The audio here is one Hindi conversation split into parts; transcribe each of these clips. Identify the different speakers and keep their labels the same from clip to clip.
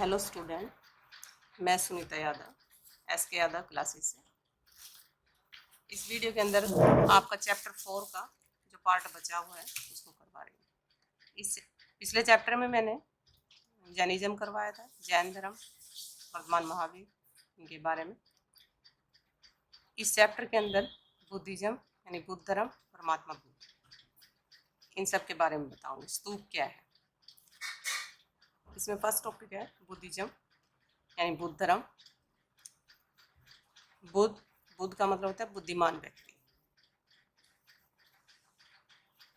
Speaker 1: हेलो स्टूडेंट, मैं सुनीता यादव एस के यादव क्लासेस से। इस वीडियो के अंदर आपका चैप्टर 4 का जो पार्ट बचा हुआ है उसको करवा रही हूँ। इस पिछले चैप्टर में मैंने जैनिज्म करवाया था, जैन धर्म, वर्धमान महावीर, इनके बारे में। इस चैप्टर के अंदर बुद्धिज्म यानी बुद्ध धर्म और महात्मा बुद्ध, इन सब के बारे में बताऊँगी। स्तूप क्या है, इसमें फर्स्ट टॉपिक है बुद्धिज्म यानी बुद्ध धर्म। बुद्ध का मतलब होता है बुद्धिमान व्यक्ति,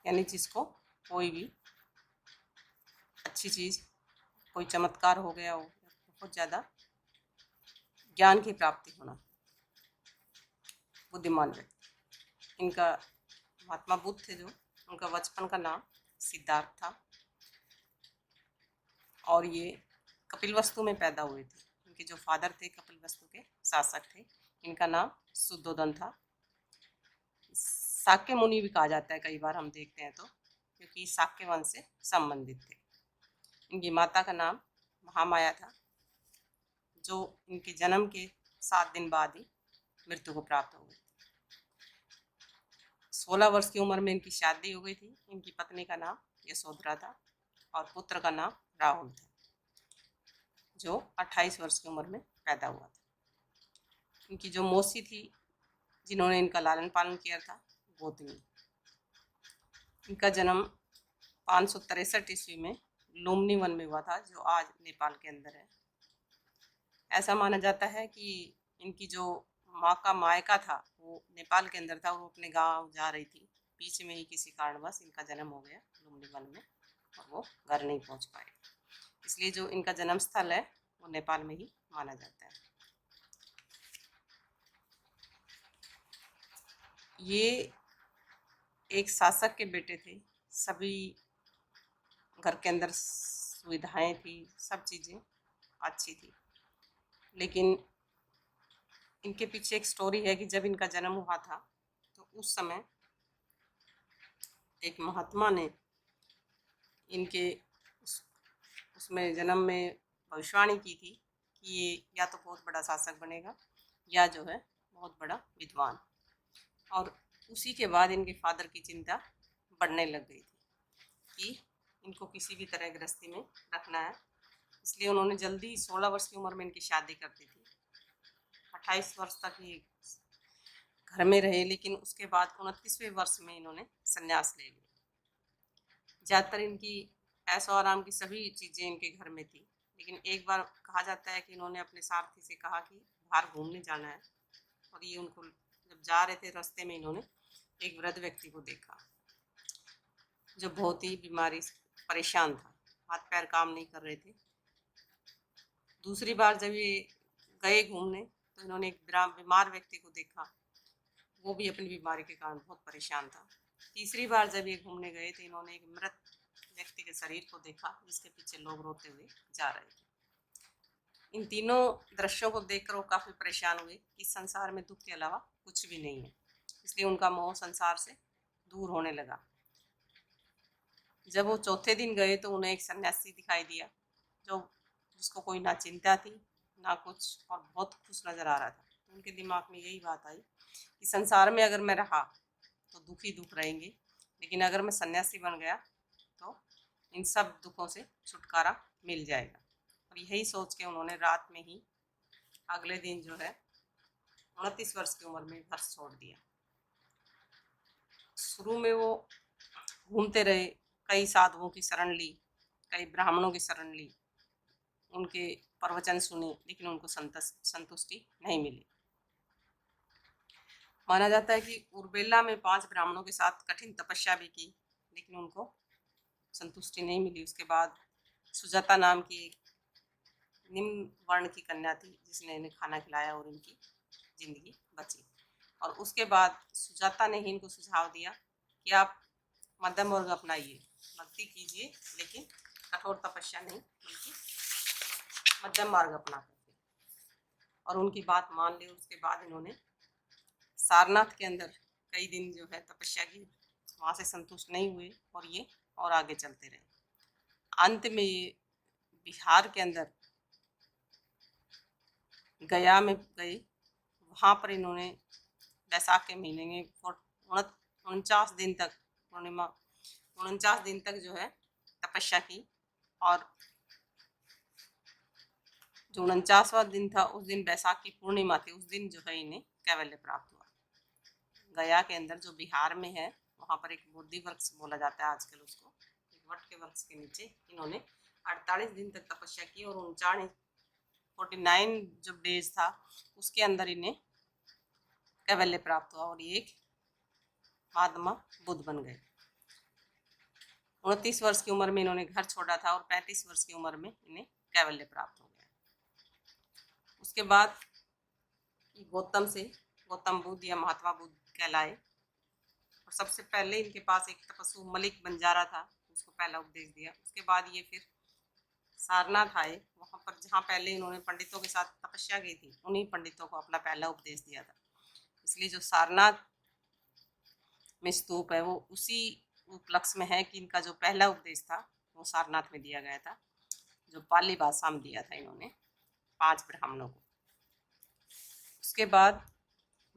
Speaker 1: यानी जिसको कोई भी अच्छी चीज़, कोई चमत्कार हो गया हो, बहुत ज़्यादा ज्ञान की प्राप्ति होना, बुद्धिमान व्यक्ति। इनका महात्मा बुद्ध थे जो, उनका बचपन का नाम सिद्धार्थ था और ये कपिलवस्तु में पैदा हुए थे। इनके जो फादर थे कपिलवस्तु के शासक थे, इनका नाम शुद्धोदन था। शाक्य मुनि भी कहा जाता है कई बार हम देखते हैं तो, क्योंकि शाक्य वंश से संबंधित थे। इनकी माता का नाम महामाया था, जो इनके जन्म के 7 दिन बाद ही मृत्यु को प्राप्त हो गई। 16 वर्ष की उम्र में इनकी शादी हो गई थी। इनकी पत्नी का नाम यशोधरा था और पुत्र का नाम राहुल था, जो 28 वर्ष की उम्र में पैदा हुआ था। इनकी जो मौसी थी जिन्होंने इनका लालन पालन किया था, गोतनी। इनका जन्म 563 ईस्वी में लुम्बिनी वन में हुआ था, जो आज नेपाल के अंदर है। ऐसा माना जाता है कि इनकी जो माँ का मायका था वो नेपाल के अंदर था और वो अपने गांव जा रही थी। बीच में ही किसी कारणवश इनका जन्म हो गया लुम्बिनी वन में और वो घर नहीं पहुंच पाए, इसलिए जो इनका जन्म स्थल है वो नेपाल में ही माना जाता है। ये एक शासक के बेटे थे। सभी घर के अंदर सुविधाएं थी, सब चीज़ें अच्छी थी, लेकिन इनके पीछे एक स्टोरी है कि जब इनका जन्म हुआ था तो उस समय एक महात्मा ने इनके उसमें जन्म में भविष्यवाणी की थी कि ये या तो बहुत बड़ा शासक बनेगा या जो है बहुत बड़ा विद्वान। और उसी के बाद इनके फादर की चिंता बढ़ने लग गई थी कि इनको किसी भी तरह गृहस्थी में रखना है, इसलिए उन्होंने जल्दी 16 वर्ष की उम्र में इनकी शादी कर दी थी। 28 वर्ष तक ये घर में रहे, लेकिन उसके बाद 29वें वर्ष में इन्होंने संन्यास ले लिया। ज़्यादातर इनकी ऐशो आराम की सभी चीज़ें इनके घर में थी, लेकिन एक बार कहा जाता है कि इन्होंने अपने सारथी से कहा कि बाहर घूमने जाना है, और ये उनको जब जा रहे थे रास्ते में इन्होंने एक वृद्ध व्यक्ति को देखा जो बहुत ही बीमारी से परेशान था, हाथ पैर काम नहीं कर रहे थे। दूसरी बार जब ये गए घूमने तो इन्होंने एक बीमार व्यक्ति को देखा, वो भी अपनी बीमारी के कारण बहुत परेशान था। तीसरी बार जब ये घूमने गए तो इन्होंने एक मृत व्यक्ति के शरीर को देखा जिसके पीछे लोग रोते हुए जा रहे थे। इन तीनों दृश्यों को देखकर वो काफ़ी परेशान हुए कि संसार में दुख के अलावा कुछ भी नहीं है, इसलिए उनका मोह संसार से दूर होने लगा। जब वो चौथे दिन गए तो उन्हें एक सन्यासी दिखाई दिया जिसको कोई ना चिंता थी ना कुछ, और बहुत खुश नज़र आ रहा था। तो उनके दिमाग में यही बात आई कि संसार में अगर मैं रहा तो दुख ही दुख रहेंगे, लेकिन अगर मैं सन्यासी बन गया तो इन सब दुखों से छुटकारा मिल जाएगा। और यही सोच के उन्होंने रात में ही अगले दिन जो है 29 वर्ष की उम्र में घर छोड़ दिया। शुरू में वो घूमते रहे, कई साधुओं की शरण ली, कई ब्राह्मणों की शरण ली, उनके प्रवचन सुने, लेकिन उनको संतुष्टि नहीं मिली। माना जाता है कि उर्बेला में 5 ब्राह्मणों के साथ कठिन तपस्या भी की, लेकिन उनको संतुष्टि नहीं मिली। उसके बाद सुजाता नाम की निम्न वर्ण की कन्या थी जिसने इन्हें खाना खिलाया और इनकी जिंदगी बची। और उसके बाद सुजाता ने ही इनको सुझाव दिया कि आप मध्यम वर्ग अपनाइए, भक्ति कीजिए लेकिन कठोर तपस्या नहीं, बल्कि मध्यम मार्ग अपना करके। और उनकी बात मान ली। उसके बाद इन्होंने सारनाथ के अंदर कई दिन जो है तपस्या की, वहाँ से संतुष्ट नहीं हुए और आगे चलते रहे। अंत में ये बिहार के अंदर गया में गए, वहाँ पर इन्होंने बैसाख के महीने में 49 दिन तक, पूर्णिमा 49 दिन तक जो है तपस्या की। और जो 49वां दिन था उस दिन बैसाख की पूर्णिमा थी, उस दिन जो है इन्हें कैवल्य प्राप्त हुआ। गया के अंदर जो बिहार में है वहाँ पर एक बोधि वृक्ष बोला जाता है आजकल उसको, एक वट के वृक्ष के नीचे इन्होंने 48 दिन तक तपस्या की और 49 जो डेज था उसके अंदर इन्हें कैवल्य प्राप्त हुआ और ये एक महात्मा बुद्ध बन गए। 29 वर्ष की उम्र में इन्होंने घर छोड़ा था और 35 वर्ष की उम्र में इन्हें कैवल्य प्राप्त हो गया। उसके बाद गौतम बुद्ध या महात्मा बुद्ध कहलाए। और सबसे पहले इनके पास एक तपस्वी मलिक बंजारा था, उसको पहला उपदेश दिया। उसके बाद ये फिर सारनाथ आए, वहाँ पर जहाँ पहले इन्होंने पंडितों के साथ तपस्या की थी उन्हीं पंडितों को अपना पहला उपदेश दिया था। इसलिए जो सारनाथ में स्तूप है वो उसी उपलक्ष्य में है कि इनका जो पहला उपदेश था वो सारनाथ में दिया गया था, जो पाली भाषा में दिया था इन्होंने 5 ब्राह्मणों को। उसके बाद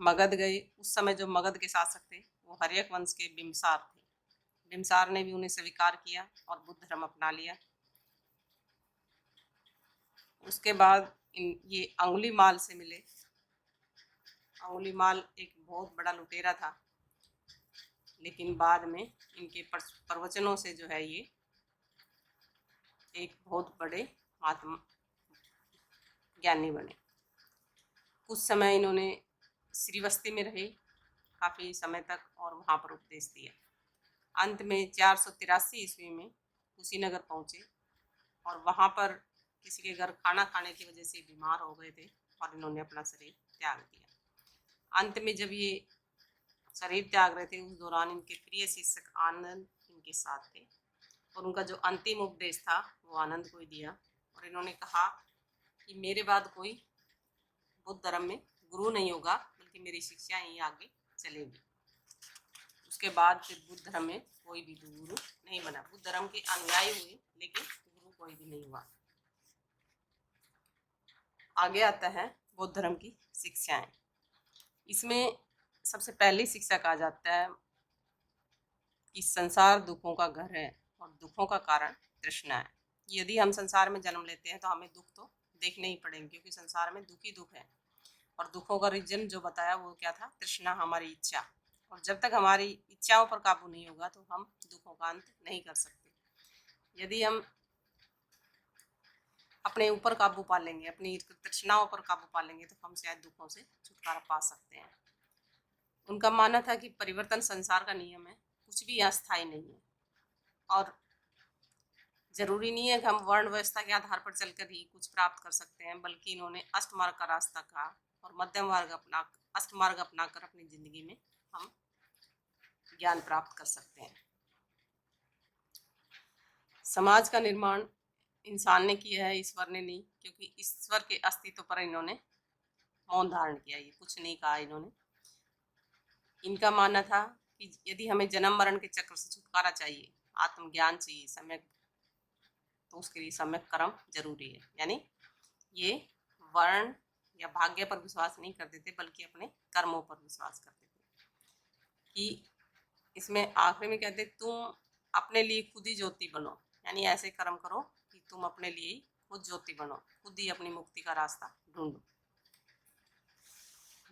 Speaker 1: मगध गए। उस समय जो मगध के शासक थे वो हर्यक वंश के बिम्सार थे। बिम्सार ने भी उन्हें स्वीकार किया और बुद्ध धर्म अपना लिया। उसके बाद ये अंगुलीमाल से मिले। अंगुलीमाल एक बहुत बड़ा लुटेरा था, लेकिन बाद में इनके प्रवचनों से जो है ये एक बहुत बड़े महात्मा ज्ञानी बने। कुछ समय इन्होंने श्रीवस्ती में रहे काफ़ी समय तक और वहाँ पर उपदेश दिया। अंत में 483 ईस्वी में कुशीनगर पहुँचे और वहाँ पर किसी के घर खाना खाने की वजह से बीमार हो गए थे और इन्होंने अपना शरीर त्याग दिया। अंत में जब ये शरीर त्याग रहे थे उस दौरान इनके प्रिय शिक्षक आनंद इनके साथ थे और उनका जो अंतिम उपदेश था वो आनंद को ही दिया। और इन्होंने कहा कि मेरे बाद कोई बुद्ध धर्म में गुरु नहीं होगा, बल्कि मेरी शिक्षा ही आगे चलेगी। उसके बाद फिर बुद्ध धर्म में कोई भी गुरु नहीं बना। बुद्ध धर्म के अनुयायी हुए लेकिन गुरु कोई भी नहीं हुआ। आगे आता है बौद्ध धर्म की शिक्षाएं। इसमें सबसे पहली शिक्षा कहा जाता है कि संसार दुखों का घर है और दुखों का कारण तृष्णा है। यदि हम संसार में जन्म लेते हैं तो हमें दुख तो देखने ही पड़ेंगे, क्योंकि संसार में दुख ही दुख है। और दुखों का रीजन जो बताया वो क्या था? तृष्णा, हमारी इच्छा। और जब तक हमारी इच्छाओं पर काबू नहीं होगा तो हम दुखों का अंत नहीं कर सकते। यदि हम अपने ऊपर काबू पा लेंगे, अपनी तृष्णाओं पर काबू पा लेंगे तो हम शायद दुखों से छुटकारा पा सकते हैं। उनका मानना था कि परिवर्तन संसार का नियम है, कुछ भी अस्थायी नहीं है और जरूरी नहीं है कि हम वर्ण व्यवस्था के आधार पर चलकर ही कुछ प्राप्त कर सकते हैं, बल्कि इन्होंने अष्टमार्ग का रास्ता कहा और मध्यम मार्ग अष्टमार्ग अपनाकर अपनी जिंदगी में हम ज्ञान प्राप्त कर सकते हैं। समाज का निर्माण इंसान ने किया है, ईश्वर ने नहीं, क्योंकि ईश्वर के अस्तित्व पर इन्होंने मौन धारण किया, ये कुछ नहीं कहा इन्होंने। इनका मानना था कि यदि हमें जन्म मरण के चक्र से छुटकारा चाहिए, आत्मज्ञान चाहिए, सम्यक, तो उसके लिए सम्यक कर्म जरूरी है। यानी ये वर्ण या भाग्य पर विश्वास नहीं करते थे, बल्कि अपने कर्मों पर विश्वास करते थे। कि इसमें आखिरी में कहते तुम अपने लिए खुद ही ज्योति बनो, यानी ऐसे कर्म करो कि तुम अपने लिए खुद ज्योति बनो, खुद ही अपनी मुक्ति का रास्ता ढूंढो।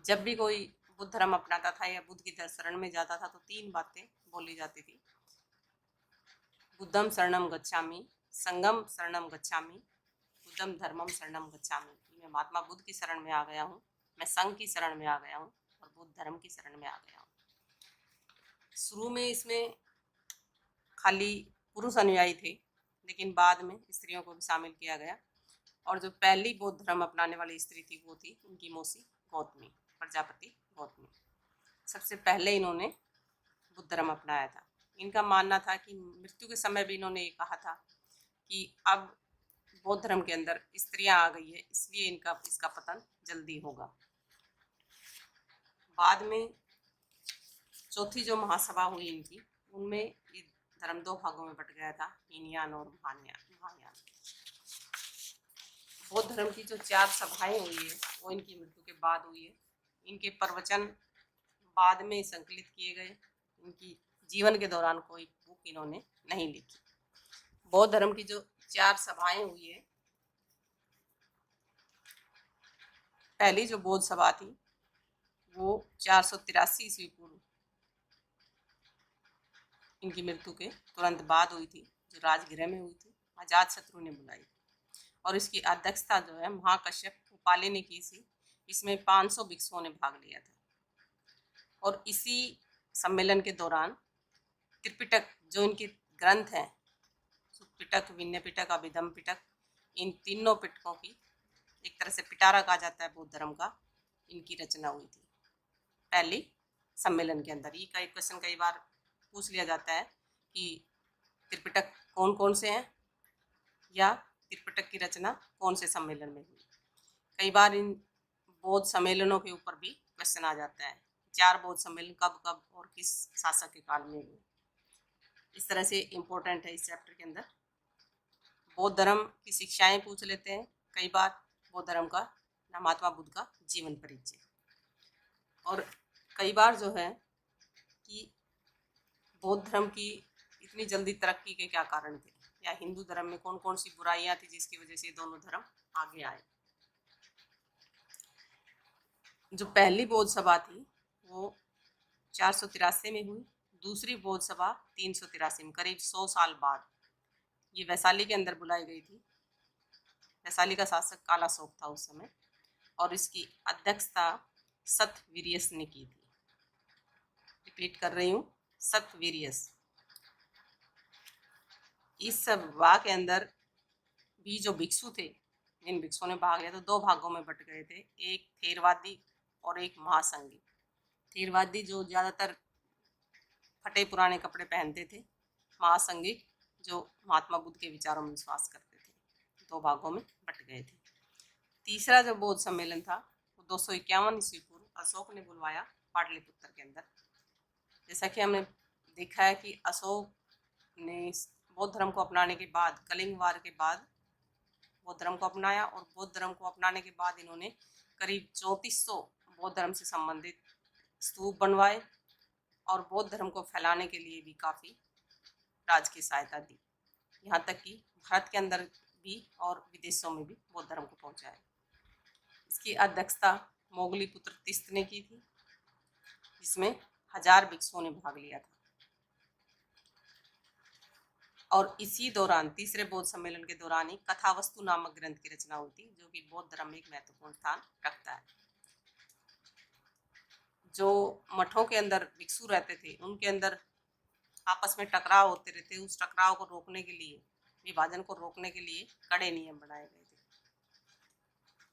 Speaker 1: जब भी कोई बुद्ध धर्म अपनाता था या बुद्ध की शरण में जाता था तो 3 बातें बोली जाती थी। बुद्धम शरणम गच्छामि, संगम शरणम गच्छामि, बुद्धम धर्मम शरणम गच्छामि। मैं महात्मा बुद्ध की शरण में आ गया हूँ, मैं संघ की शरण में आ गया हूँ और बुद्ध धर्म की शरण में आ गया हूँ। शुरू में इसमें खाली पुरुष अनुयायी थे, लेकिन बाद में स्त्रियों को भी शामिल किया गया। और जो पहली बौद्ध धर्म अपनाने वाली स्त्री थी वो थी उनकी मौसी गौतमी, प्रजापति गौतमी। सबसे पहले इन्होंने बुद्ध धर्म अपनाया था। इनका मानना था कि मृत्यु के समय भी इन्होंने ये कहा था कि अब बौद्ध धर्म के अंदर स्त्रियां आ गई है, इसलिए इसका पतन जल्दी होगा। बाद में चौथी जो महासभा हुई इनकी, उनमें ये धर्म 2 भागों में बट गया था, हीनयान और महायान। बौद्ध धर्म की जो 4 सभाएं हुई है वो इनकी मृत्यु के बाद हुई है। इनके प्रवचन बाद में संकलित किए गए। इनकी जीवन के दौरान कोई बुक इन्होंने नहीं लिखी। बौद्ध धर्म की जो 4 सभाएं हुई है, पहली जो बौद्ध सभा थी वो 483 ईस्वी पूर्व इनकी मृत्यु के तुरंत बाद हुई थी, जो राजगृह में हुई थी, अजातशत्रु ने बुलाई। और इसकी अध्यक्षता जो है महाकश्यप उपाली ने की थी। इसमें 500 भिक्षुओं ने भाग लिया था। और इसी सम्मेलन के दौरान त्रिपिटक जो इनके ग्रंथ हैं, पिटक, विनय पिटक, अभिधम पिटक, इन तीनों पिटकों की एक तरह से पिटारा कहा जाता है बौद्ध धर्म का, इनकी रचना हुई थी पहली सम्मेलन के अंदर। ये कई क्वेश्चन कई बार पूछ लिया जाता है कि त्रिपिटक कौन कौन से हैं या त्रिपिटक की रचना कौन से सम्मेलन में हुई। कई बार इन बौद्ध सम्मेलनों के ऊपर भी क्वेश्चन आ जाता है, 4 बौद्ध सम्मेलन कब कब और किस शासक के काल में हुए। इस तरह से इम्पोर्टेंट है इस चैप्टर के अंदर। बौद्ध धर्म की शिक्षाएं पूछ लेते हैं कई बार, बौद्ध धर्म का महात्मा बुद्ध का जीवन परिचय। और कई बार जो है कि बौद्ध धर्म की इतनी जल्दी तरक्की के क्या कारण थे, या हिंदू धर्म में कौन कौन सी बुराइयां थी जिसकी वजह से दोनों धर्म आगे आए। जो पहली बौद्ध सभा थी वो 483 में हुई। दूसरी बौद्ध सभा 383 में, करीब 100 साल बाद, ये वैशाली के अंदर बुलाई गई थी। वैशाली का शासक कालाशोक था उस समय, और इसकी अध्यक्षता सतवीरियस ने की थी। रिपीट कर रही हूँ, सतवीरियस। इस सभा के अंदर भी जो भिक्षु थे, जिन भिक्षुओं ने भाग लिया, तो 2 भागों में बट गए थे, एक थेरवादी और एक महासंगी। थेरवादी जो ज़्यादातर फटे पुराने कपड़े पहनते थे, महासंगी जो महात्मा बुद्ध के विचारों में विश्वास करते थे। 2 भागों में बट गए थे। तीसरा जो बौद्ध सम्मेलन था वो 251 ईस्वी पूर्व अशोक ने बुलवाया पाटलिपुत्र के अंदर। जैसा कि हमने देखा है कि अशोक ने बौद्ध धर्म को अपनाने के बाद, कलिंग वार के बाद बौद्ध धर्म को अपनाया, और बौद्ध धर्म को अपनाने के बाद इन्होंने करीब 3400 बौद्ध धर्म से संबंधित स्तूप बनवाए, और बौद्ध धर्म को फैलाने के लिए भी काफ़ी राज की सहायता दी। यहाँ तक कि भारत के अंदर भी और विदेशों में भी बौद्ध धर्म को पहुँचाया। इसकी अध्यक्षता मोगली पुत्र तिस्त ने की थी, जिसमें 1000 भिक्षुओं ने भाग लिया था। और इसी दौरान तीसरे बौद्ध सम्मेलन के दौरान ही कथावस्तु नामक ग्रंथ की रचना हुई थी, जो कि बौद्ध धर्म में एक महत्वपूर्ण स्थान रखता है। जो मठों के अंदर भिक्षु रहते थे, उनके अंदर आपस में टकराव होते रहते, उस टकराव को रोकने के लिए, विभाजन को रोकने के लिए कड़े नियम बनाए गए थे।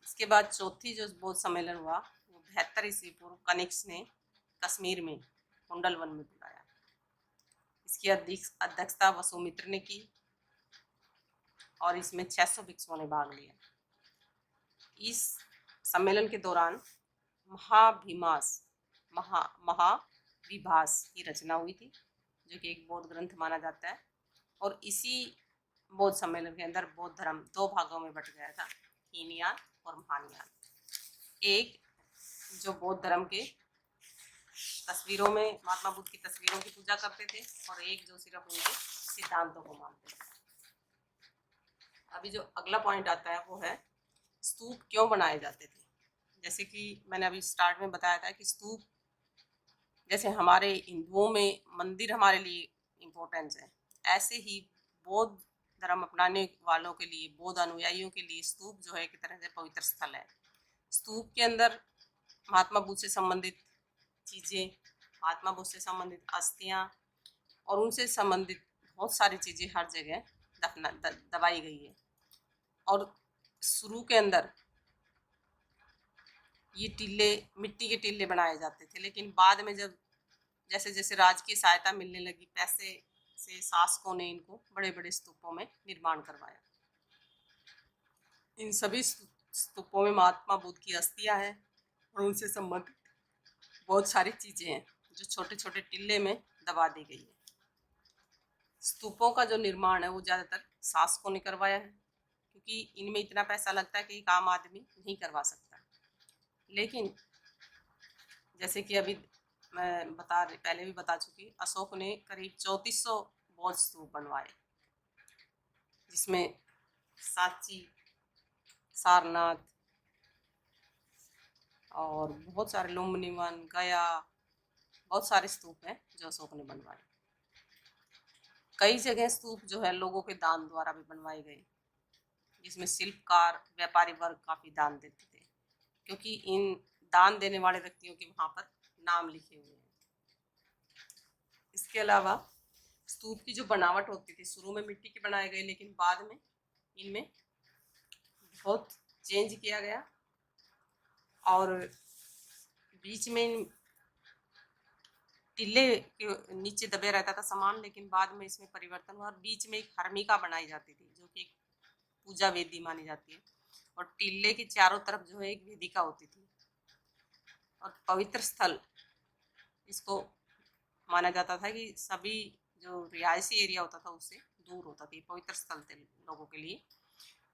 Speaker 1: इसके बाद चौथी जो बौद्ध सम्मेलन हुआ वो 72 ईस्वी पूर्व कनिष्क ने कश्मीर में कुंडलवन में बुलाया। इसकी अध्यक्षता वसुमित्र ने की, और इसमें 600 भिक्षुओं ने भाग लिया। इस सम्मेलन के दौरान महाविभास की रचना हुई थी, जो कि एक बौद्ध ग्रंथ माना जाता है। और इसी बौद्ध सम्मेलन के अंदर बौद्ध धर्म 2 भागों में बट गया था, हीनयान और महायान। एक जो बौद्ध धर्म के तस्वीरों में, महात्मा बुद्ध की तस्वीरों की पूजा करते थे, और एक जो सिर्फ उनके सिद्धांतों को मानते थे। अभी जो अगला पॉइंट आता है वो है स्तूप क्यों बनाए जाते थे। जैसे कि मैंने अभी स्टार्ट में बताया था कि स्तूप, जैसे हमारे हिंदुओं में मंदिर हमारे लिए इम्पोर्टेंस है, ऐसे ही बौद्ध धर्म अपनाने वालों के लिए, बौद्ध अनुयायियों के लिए स्तूप जो है एक तरह से पवित्र स्थल है। स्तूप के अंदर महात्मा बुद्ध से संबंधित चीज़ें, महात्मा बुद्ध से संबंधित अस्थियाँ और उनसे संबंधित बहुत सारी चीज़ें हर जगह दबाई गई है। और शुरू के अंदर ये टीले, मिट्टी के टीले बनाए जाते थे, लेकिन बाद में जब जैसे जैसे राज की सहायता मिलने लगी, पैसे से शासकों ने इनको बड़े बड़े स्तूपों में निर्माण करवाया। इन सभी स्तूपों में महात्मा बुद्ध की अस्थियां हैं और उनसे संबंधित बहुत सारी चीज़ें हैं जो छोटे छोटे टीले में दबा दी गई है। स्तूपों का जो निर्माण है वो ज़्यादातर शासकों ने करवाया है, क्योंकि इनमें इतना पैसा लगता है कि एक आम आदमी नहीं करवा सकता। लेकिन जैसे कि अभी मैं पहले भी बता चुकी, अशोक ने करीब 3400 बौद्ध स्तूप बनवाए, जिसमें सांची, सारनाथ और बहुत सारे लुम्बिनी, गया, बहुत सारे स्तूप हैं जो अशोक ने बनवाए। कई जगह स्तूप जो है लोगों के दान द्वारा भी बनवाए गए, जिसमें शिल्पकार, व्यापारी वर्ग काफी दान देते थे, क्योंकि इन दान देने वाले व्यक्तियों के वहां पर नाम लिखे हुए हैं। इसके अलावा स्तूप की जो बनावट होती थी, शुरू में मिट्टी के बनाए गए, लेकिन बाद में इनमें बहुत चेंज किया गया और बीच में टिल्ले के नीचे दबे रहता था सामान, लेकिन बाद में इसमें परिवर्तन हुआ और बीच में एक हर्मिका बनाई जाती थी, जो कि एक पूजा वेदी मानी जाती है, और टिल्ले के चारों तरफ जो है एक वेदिका होती थी, और पवित्र स्थल इसको माना जाता था कि सभी जो रिहायशी एरिया होता था उससे दूर होता था, पवित्र स्थल थे लोगों के लिए।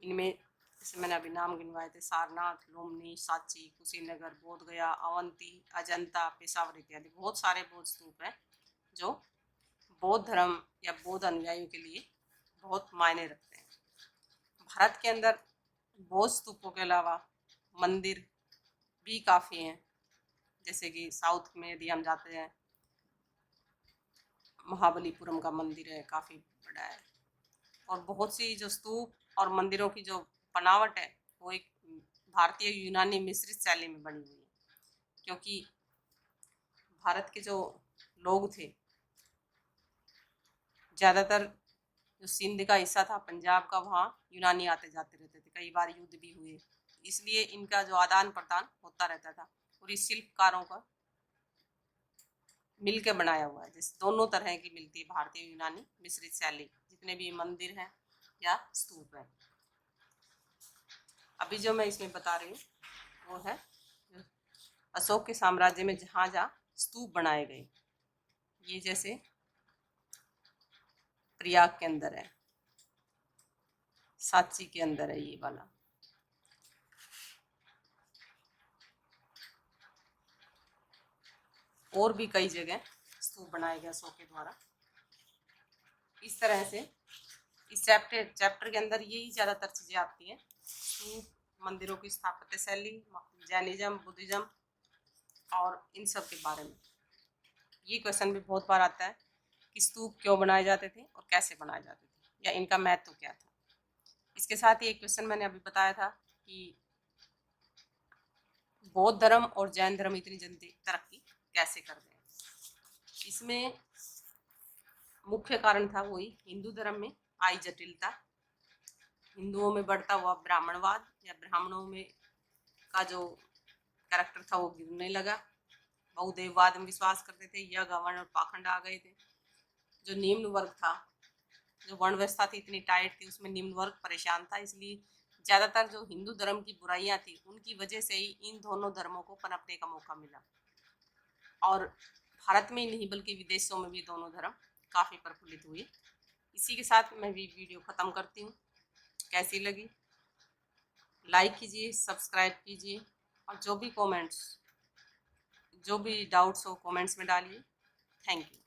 Speaker 1: इनमें जैसे मैंने अभी नाम गिनवाए थे, सारनाथ, लुम्बिनी, सांची, कुशीनगर, बोध गया, अवंती, अजंता, पेशावर इत्यादि बहुत सारे बौद्ध स्तूप हैं जो बौद्ध धर्म या बौद्ध अनुयायियों के लिए बहुत मायने रखते हैं। भारत के अंदर बौद्ध स्तूपों के अलावा मंदिर भी काफ़ी हैं, जैसे कि साउथ में यदि हम जाते हैं, महाबलीपुरम का मंदिर है, काफ़ी बड़ा है, और बहुत सी जो स्तूप और मंदिरों की जो बनावट है वो एक भारतीय यूनानी मिश्रित शैली में बनी हुई है, क्योंकि भारत के जो लोग थे ज़्यादातर जो सिंध का हिस्सा था, पंजाब का, वहाँ यूनानी आते जाते रहते थे, कई बार युद्ध भी हुए, इसलिए इनका जो आदान प्रदान होता रहता था, और इस शिल्पकारों का मिल के बनाया हुआ है, जिस दोनों तरह की मिलती है भारतीय यूनानी मिश्रित शैली, जितने भी मंदिर हैं या स्तूप है। अभी जो मैं इसमें बता रही हूँ वो है अशोक के साम्राज्य में जहाँ जहाँ स्तूप बनाए गए, ये जैसे प्रयाग के अंदर है, सांची के अंदर है ये वाला, और भी कई जगह स्तूप बनाए गए अशोक के द्वारा। इस तरह से इस चैप्टर के अंदर यही ज़्यादातर चीज़ें आती हैं, स्तूप, मंदिरों की स्थापत्य शैली, जैनिज्म, बुद्धिज्म और इन सब के बारे में। ये क्वेश्चन भी बहुत बार आता है कि स्तूप क्यों बनाए जाते थे और कैसे बनाए जाते थे, या इनका महत्व क्या था। इसके साथ ही एक क्वेश्चन मैंने अभी बताया था कि बौद्ध धर्म और जैन धर्म इतनी जल्दी तरक्की कैसे कर गए। इसमें मुख्य कारण था वही हिंदू धर्म में आई जटिलता, हिंदुओं में बढ़ता हुआ ब्राह्मणवाद या ब्राह्मणों में का जो कैरेक्टर था वो गिरने लगा, बहुदेववाद में विश्वास करते थे, यज्ञ हवन और पाखंड आ गए थे। जो निम्न वर्ग था, जो वर्ण व्यवस्था थी इतनी टाइट थी, उसमें निम्न वर्ग परेशान था, इसलिए ज़्यादातर जो हिंदू धर्म की बुराइयां थी उनकी वजह से ही इन दोनों धर्मों को पनपने का मौका मिला, और भारत में ही नहीं बल्कि विदेशों में भी दोनों धर्म काफ़ी प्रफुल्लित हुए। इसी के साथ मैं भी वीडियो ख़त्म करती हूँ। कैसी लगी लाइक कीजिए, सब्सक्राइब कीजिए, और जो भी डाउट्स हो कमेंट्स में डालिए। Thank you.